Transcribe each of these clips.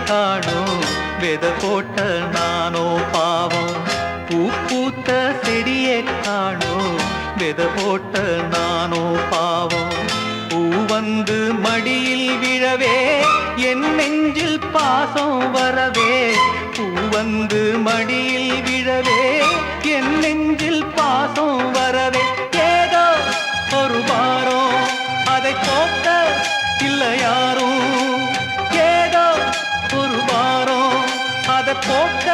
காணோம் விதை போட்ட நானோ பாவம். பூ பூத்த செடியை காணோம் விதை போட்ட நானோ பாவம். பூ வந்து மடியில் விழவே என் நெஞ்சில் பாசம் வரவே. பூ வந்து மடியில் விழவே என் நெஞ்சில் பாசம் வரவே. ஏதோ ஒரு வாரம் அதை போக்க இல்லை யாரும். ஏதோ ஒரு வாரம் அதை போக்க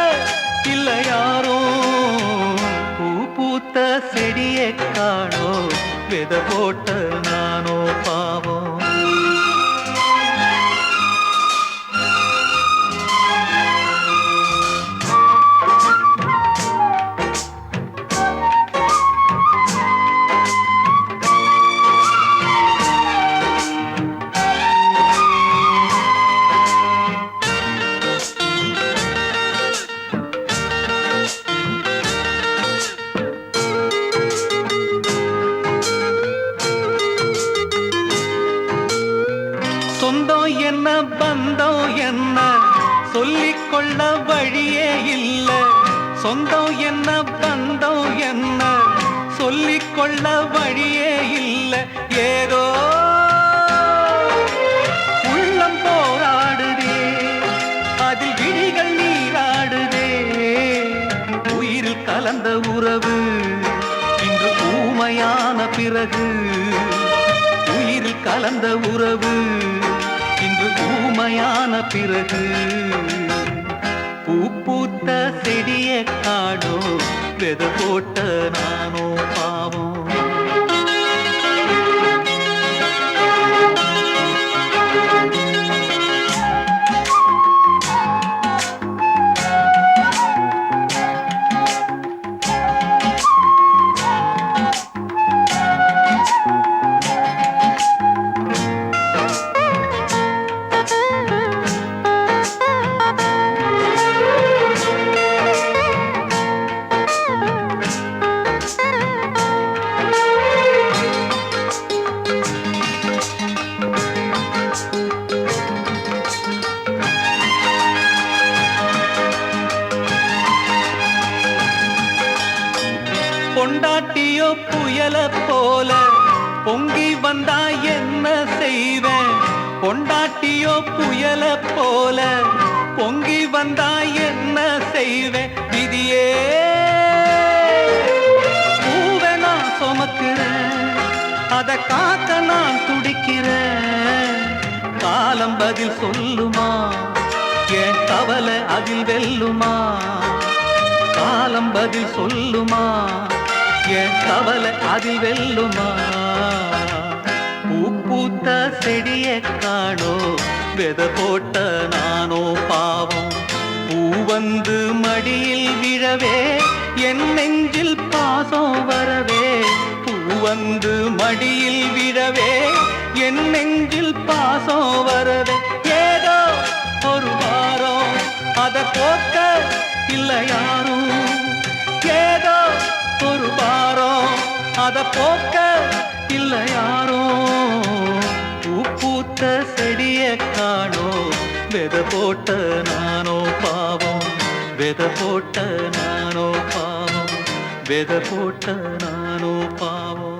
இல்லை யாரும். பூ பூத்த செடியை காணோ விதை போட்ட நானோ பாவம். சொந்தம் என்ன பந்தம் என்ன சொல்லிக்கொள்ள வழியே இல்ல. சொந்தம் என்ன பந்தம் என்ன சொல்லிக்கொள்ள வழியே இல்ல. ஏதோ உள்ளம் போராடுதே அதில் விழிகள் நீராடுதே. உயிரில் கலந்த உறவு இன்று ஊமையான பிறகு. உயிரில் கலந்த உறவு இன்று ஊமையான பிறகு. பூ பூத்த செடியை காணோ விதை போட்ட நானோ பாவம். பொண்டாட்டியோ புயல போல பொங்கி வந்தா என்ன செய்வேன். பொண்டாட்டியோ புயல போல பொங்கி வந்தா என்ன செய்வேன். விதியே பூவை நான் சுமக்கிறேன் அதை காக்க நான் துடிக்கிறேன். காலம் பதில் சொல்லுமா என் கவலை அதில் வெல்லுமா. காலம் பதில் சொல்லுமா என் கவலை அதில் வெல்லுமா. பூ பூத்த செடியை காணோ விதை போட்ட நானோ பாவம். பூ வந்து மடியில் விழவே என் நெஞ்சில் பாசம் வரவே. பூ வந்து மடியில் விழவே என் நெஞ்சில் பாசம் வரவே. ஏதோ ஒரு வாரம் அதை போக்க இல்லை யாரும். ஏதோ ஒரு வாரம் அதை போக்க இல்லை யாரும். பூ பூத்த செடியை காணோ விதை போட்ட நானோ பாவம். விதை போட்ட நானோ பாவம். விதை போட்ட நானோ பாவம்.